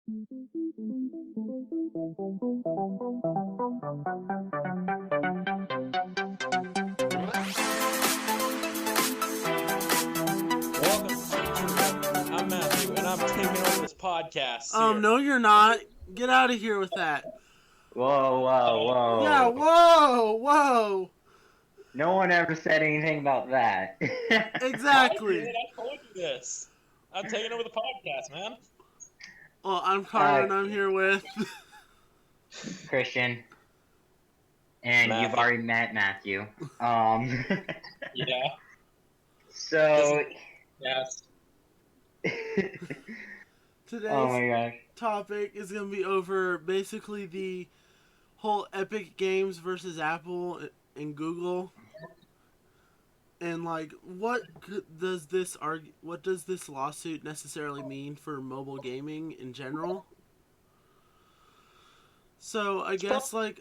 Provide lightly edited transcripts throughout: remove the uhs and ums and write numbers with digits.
I'm Matthew, and I'm taking over this podcast here. No, you're not. Get out of here with that. Whoa, whoa, whoa. Yeah, whoa. No one ever said anything about that. Exactly. I told you this. I'm taking over the podcast, man. Well, I'm Carter, and I'm here with... Christian. And Matthew. you've already met Matthew. Yeah. So... Yes. Today's topic is going to be over basically the whole Epic Games versus Apple and Google. And like, what does this lawsuit necessarily mean for mobile gaming in general? So I guess like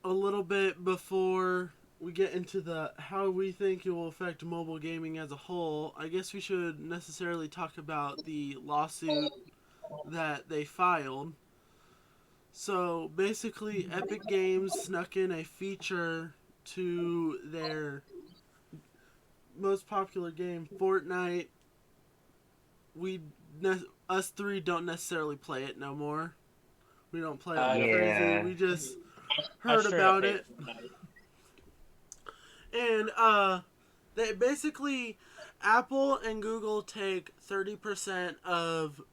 a little bit before we get into how we think it will affect mobile gaming as a whole, I guess we should necessarily talk about the lawsuit that they filed. So basically, Epic Games snuck in a feature to their most popular game, Fortnite. Us three don't necessarily play it no more. We don't play it like crazy. We just heard about it. And they basically, Apple and Google take 30% of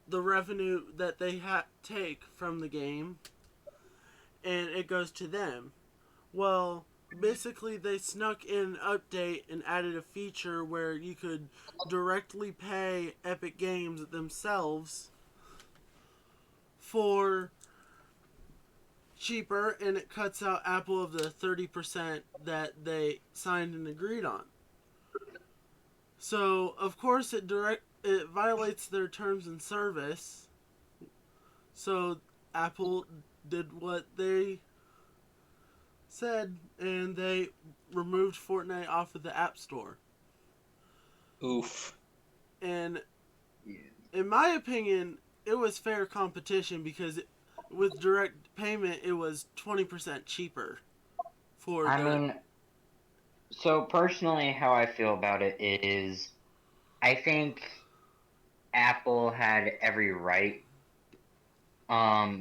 the revenue that they take from the game, and it goes to them. Well, basically they snuck in an update and added a feature where you could directly pay Epic Games themselves for cheaper, and it cuts out Apple of the 30% that they signed and agreed on. So, of course, it violates their terms and service. So, Apple did what they said, and they removed Fortnite off of the App Store. Oof. And in my opinion, it was fair competition because with direct payment, it was 20% cheaper. So personally, how I feel about it is, I think Apple had every right,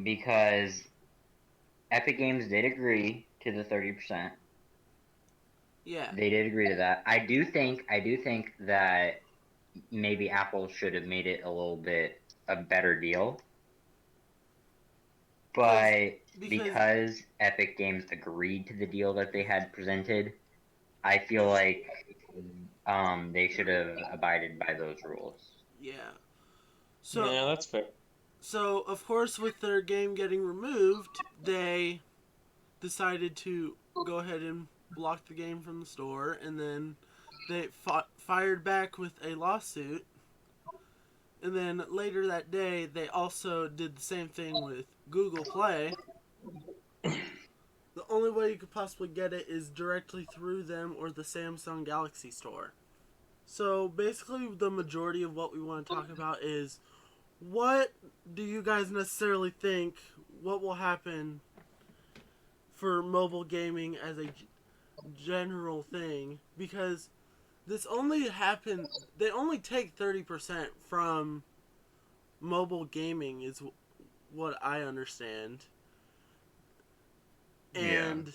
because Epic Games did agree to the 30%. Yeah. They did agree to that. I do think that maybe Apple should have made it a little bit a better deal. But because Epic Games agreed to the deal that they had presented, I feel like they should have abided by those rules. Yeah. So yeah, that's fair. So, of course, with their game getting removed, they decided to go ahead and block the game from the store, and then they fired back with a lawsuit. And then later that day, they also did the same thing with Google Play. The only way you could possibly get it is directly through them or the Samsung Galaxy Store. So basically, the majority of what we want to talk about is, what do you guys necessarily think what will happen for mobile gaming as a general thing? Because this only happened, they only take 30% from mobile gaming is what I understand. And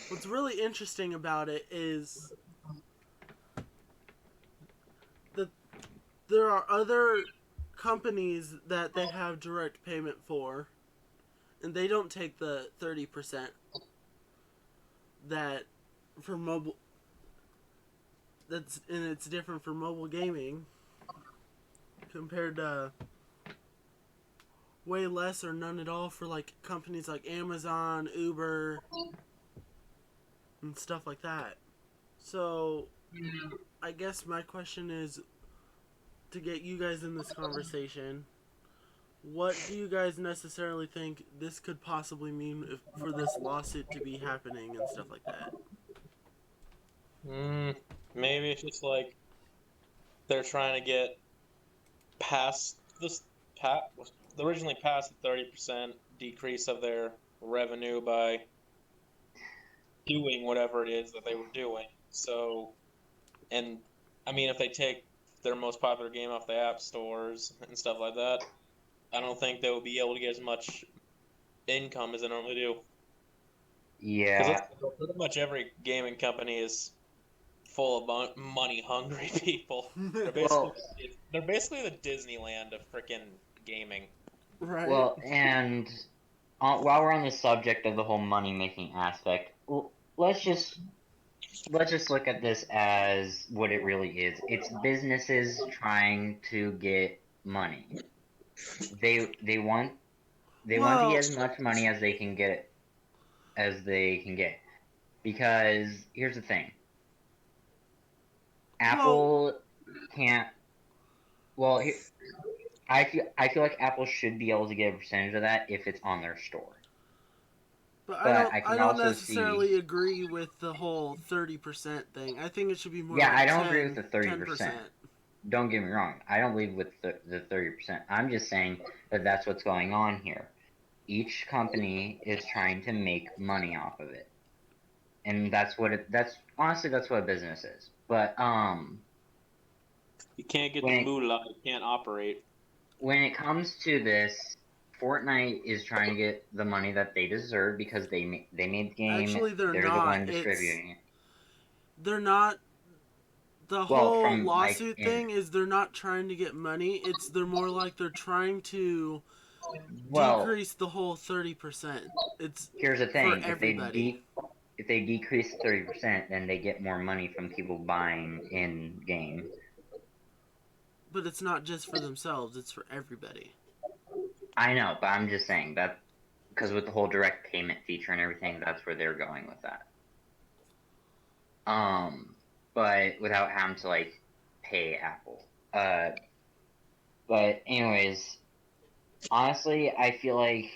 what's really interesting about it is that there are other companies that they have direct payment for, and they don't take the 30% that for mobile. And it's different for mobile gaming compared to way less or none at all for like companies like Amazon, Uber, and stuff like that. So I guess my question is, to get you guys in this conversation, what do you guys necessarily think this could possibly mean for this lawsuit to be happening and stuff like that? Maybe it's just like they're trying to get past this originally passed a 30% decrease of their revenue by doing whatever it is that they were doing. So, and I mean, if they take their most popular game off the app stores and stuff like that, I don't think they will be able to get as much income as they normally do. Because Yeah. pretty much every gaming company is full of money hungry people. They're basically Well, they're basically the Disneyland of freaking gaming. Right. well, and while we're on the subject of the whole money making aspect, let's just let's just look at this as what it really is. It's businesses trying to get money. They want to Well, get as much money as they can get. Because here's the thing. well, Apple can't well, I feel like Apple should be able to get a percentage of that if it's on their store. but But I I can don't also see necessarily agree with the whole 30% thing. I think it should be more yeah, like I don't agree with the 30%. 10%. Don't get me wrong. I don't believe with the 30%. I'm just saying that that's what's going on here. Each company is trying to make money off of it. And that's honestly that's what a business is. But You can't get the when it, moolah, you can't operate. when it comes to this, Fortnite is trying to get the money that they deserve because they made the game. Actually, they're They're the not. one distributing it. They're not. The Well, whole from like lawsuit in thing is they're not trying to get money. They're more like they're trying to well, decrease the whole 30%. It's here's the for thing: everybody. if they decrease 30%, then they get more money from people buying in game. But it's not just for themselves, it's for everybody. I know, but I'm just saying that because with the whole direct payment feature and everything, that's where they're going with that. But without having to like pay Apple. But anyways, honestly, I feel like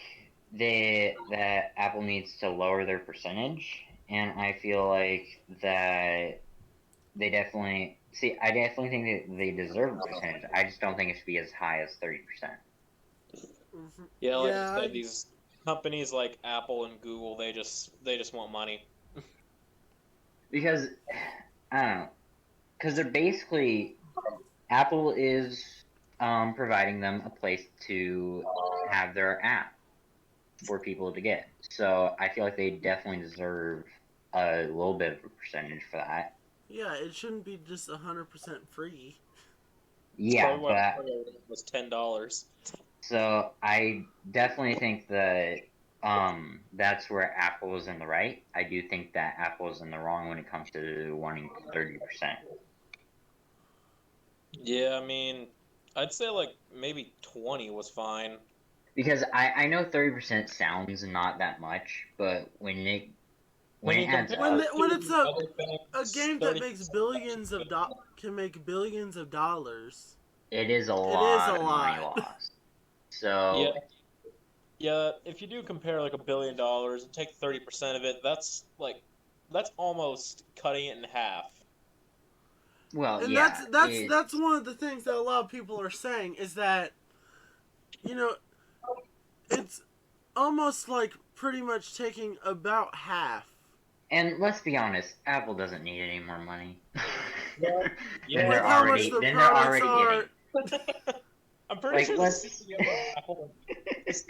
that Apple needs to lower their percentage, and I feel like that they definitely see. I definitely think that they deserve a percentage. I just don't think it should be as high as 30%. Mm-hmm. Yeah, like I Yeah, said, these companies like Apple and Google, they just want money. Because I don't know. Because they're basically Apple is providing them a place to have their app for people to get. So I feel like they definitely deserve a little bit of a percentage for that. yeah, it shouldn't be just 100% free. It's Yeah, probably why the but program was $10. so I definitely think that that's where Apple is in the right. I do think that Apple is in the wrong when it comes to wanting 30%. Yeah, I mean, I'd say like maybe 20 was fine. Because I know 30% sounds not that much, but when When it you adds compare When up, it when it's to other a things, game that 30. makes can make billions of dollars. it is a It is a lot of money lot. lost. Yeah, So yeah. If you do compare like $1 billion and take 30% of it, that's almost cutting it in half. well, And yeah, that's one of the things that a lot of people are saying is that you know it's almost like pretty much taking about half. and let's be honest, Apple doesn't need any more money Yeah, than yeah. With how much the they're products already are. getting. I'm pretty Like sure let's The CEO of Apple is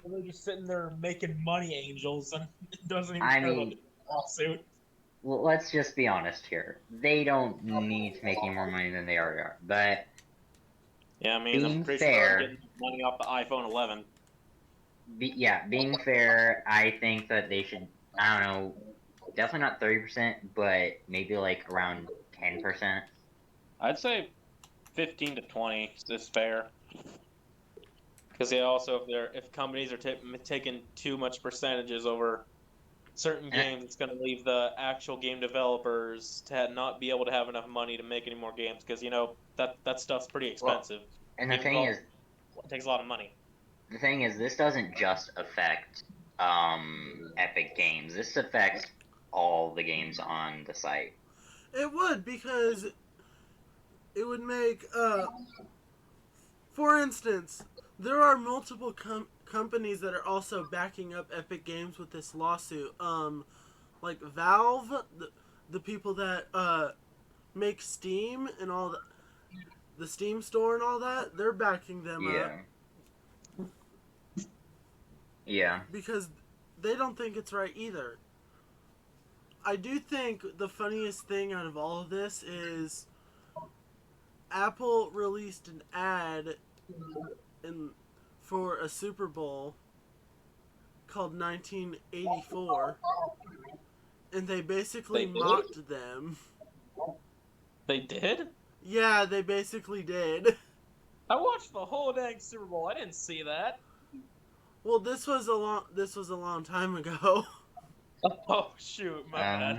really just sitting there making money angels and doesn't even I care about mean, the lawsuit. well, let's just be honest here. They don't need to make any more money than they already are. But Yeah, I mean, I'm being pretty sure they're already fair, getting money off the iPhone 11. being fair, I think that they should. I don't know, definitely not 30%, but maybe like around 10%. I'd say 15 to 20 is fair. Because yeah, also if companies are taking too much percentages over certain And, games, it's going to leave the actual game developers to not be able to have enough money to make any more games. Because that stuff's pretty well, expensive. and Game development takes a lot of money. the thing is, this doesn't just affect Epic Games. This affects all the games on the site. It would because it would make For instance, there are multiple companies that are also backing up Epic Games with this lawsuit. Like Valve, the people that make Steam and all the Steam store and all that, they're backing them up. Yeah. Because they don't think it's right either. I do think the funniest thing out of all of this is Apple released an ad for a Super Bowl called 1984, and they basically mocked them. They did? Yeah, they basically did. I watched the whole dang Super Bowl. I didn't see that. Well, this was a long time ago. Oh shoot, my bad.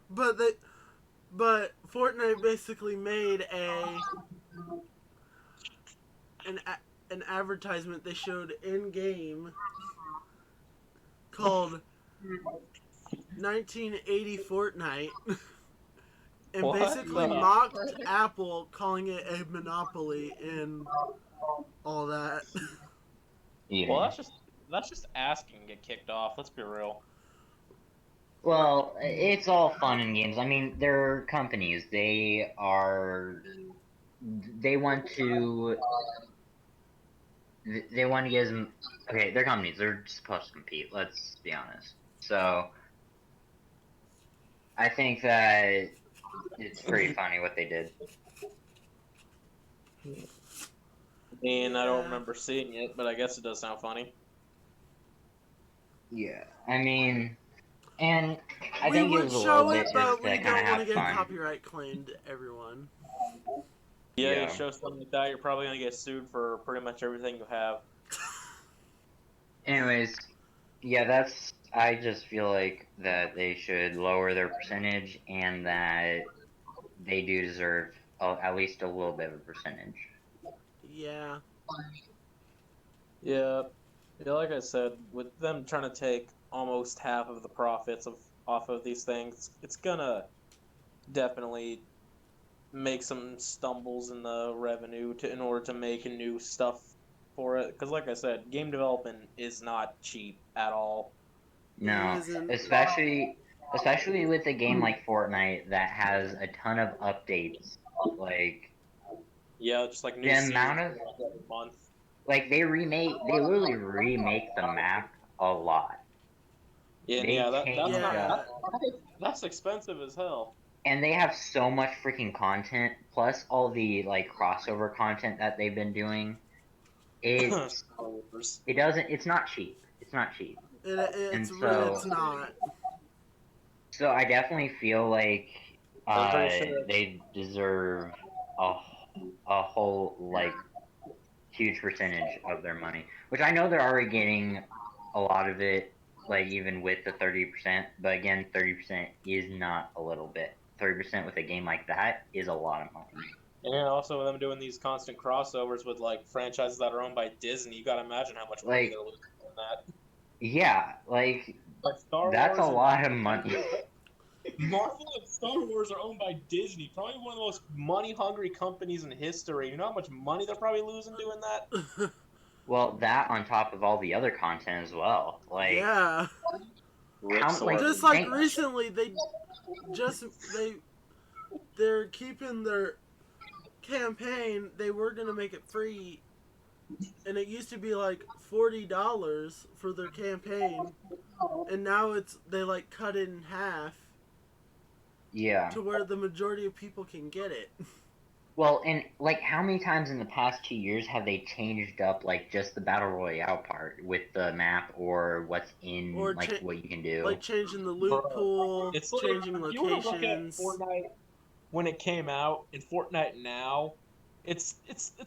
But Fortnite basically made an advertisement they showed in game called 1980 Fortnite. And What? basically mocked Apple, calling it a monopoly and all that. Yeah. Well, that's just asking to get kicked off. Let's be real. Well, it's all fun and games. I mean, they're companies. They want to get as okay. They're companies. They're supposed to compete. Let's be honest. So, I think that it's pretty funny what they did. I mean, I don't remember seeing it, but I guess it does sound funny. Yeah, I mean, and I we think it would was a show little it, bit but just we to don't kind of want to have get fun. copyright claimed, everyone. Yeah, you show something like that, you're probably gonna get sued for pretty much everything you have. Anyways, yeah, I just feel like that they should lower their percentage and that they do deserve at least a little bit of a percentage. Yeah. Yeah, like I said, with them trying to take almost half of the profits off of these things, it's gonna definitely make some stumbles in the revenue in order to make new stuff for it. Because, like I said, game development is not cheap at all. No, especially with a game like Fortnite that has a ton of updates. Like, yeah, just like new the seasons amount of every month. like they literally remake the map a lot. Yeah, They yeah, change up, that's expensive as hell. and they have so much freaking content, plus all the like crossover content that they've been doing. It's not cheap. It's not cheap. It's not. So I definitely feel like they deserve a whole like huge percentage of their money, which I know they're already getting a lot of it, like even with the 30%. But again, 30% is not a little bit. 30% with a game like that is a lot of money. And also them doing these constant crossovers with like franchises that are owned by Disney, you gotta imagine how much money they're losing on that. Yeah, like Star that's Wars a lot of money. Marvel and Star Wars are owned by Disney, probably one of the most money-hungry companies in history. You know how much money they're probably losing doing that? Well, that on top of all the other content as well. Like, yeah. Just like recently, they're keeping their campaign. They were gonna make it free, and it used to be like $40 for their campaign, and now they like cut it in half. Yeah. To where the majority of people can get it. Well, and like how many times in the past 2 years have they changed up like just the battle royale part with the map or what's in what you can do? Like changing the loot pool, it's changing like, locations. You look at Fortnite when it came out and Fortnite now, it's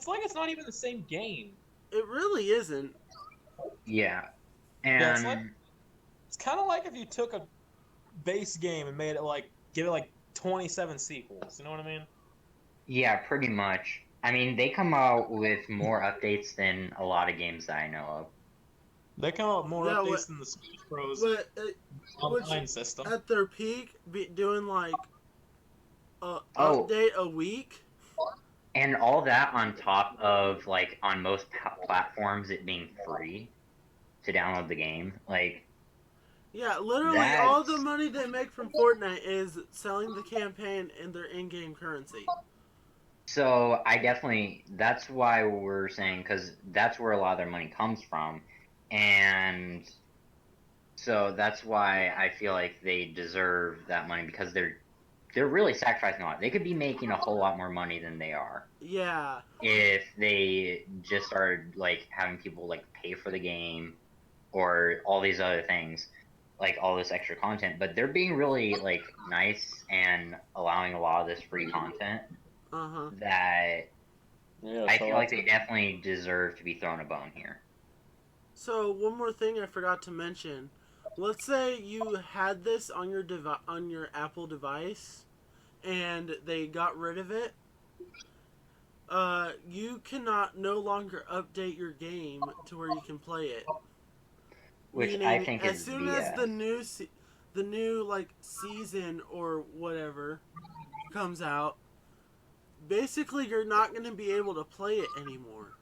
like it's not even the same game. It really isn't. Yeah. And it's kind of like if you took a base game and made it like give it like 27 sequels. You know what I mean? Yeah, pretty much. I mean, they come out with more updates than a lot of games that I know of. They come out with more updates than the Smash Bros. Online system. At their peak, doing like update a week. And all that on top of like on most platforms it being free to download the game. Like Yeah, literally all the that's money they make from Fortnite is selling the campaign and their in-game currency. so I definitely that's why we're saying because that's where a lot of their money comes from, and so that's why I feel like they deserve that money because they're really sacrificing a lot. They could be making a whole lot more money than they are Yeah. if they just started like having people like pay for the game or all these other things, like all this extra content. But they're being really like nice and allowing a lot of this free content Uh-huh. that Yeah, I so feel like that's they definitely deserve to be thrown a bone here. So, one more thing I forgot to mention. Let's say you had this on your on your Apple device and they got rid of it. You cannot no longer update your game to where you can play it. Which I Meaning, think as is soon as BS. the new like season or whatever comes out, basically you're not going to be able to play it anymore.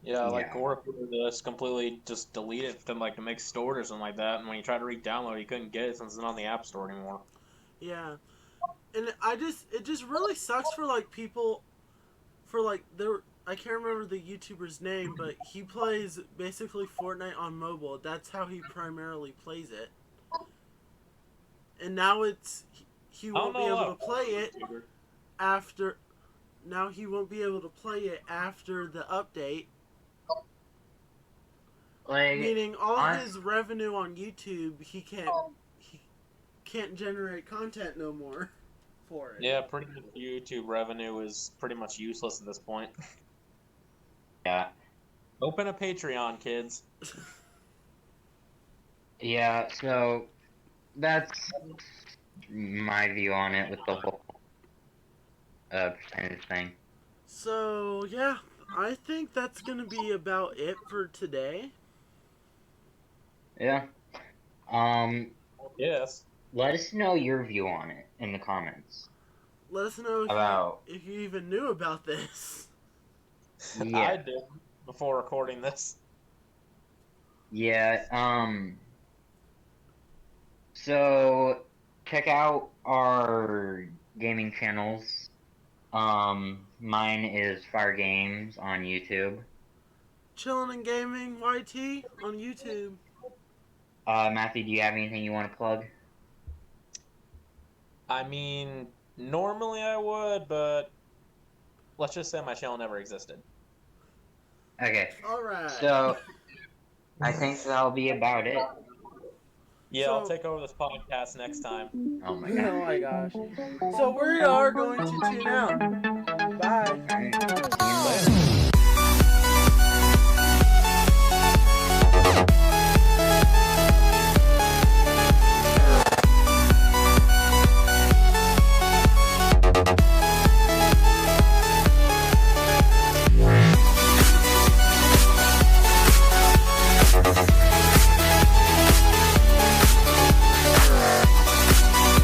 yeah, like Yeah. or just completely just delete it to like to make stored or something like that. And when you try to re-download, you couldn't get it since it's not on the App Store anymore. Yeah, and it just really sucks for like people for like there. I can't remember the YouTuber's name, but he plays basically Fortnite on mobile. That's how he primarily plays it. And now he I don't won't be know a able lot to of play Fortnite it YouTubers. after now he won't be able to play it after the update, Like meaning all on his revenue on YouTube he can't generate content no more for it. Yeah, pretty much YouTube revenue is pretty much useless at this point. yeah. Open a Patreon, kids. Yeah, so that's my view on it with the whole percentage thing. So yeah, I think that's gonna be about it for today. Yeah. Um, Yes, let us know your view on it in the comments. Let us know About if you even knew about this. I yeah, did before recording this. yeah. So check out our gaming channels. Mine is Fire Games on YouTube. Chillin' and Gaming YT on YouTube. Matthew, do you have anything you want to plug? I mean, normally I would, but let's just say my channel never existed. Okay, All right. so I think that'll be about it. Yeah, I'll So, take over this podcast next time. Oh my god. oh my gosh. So we are going to tune out. Bye. All right.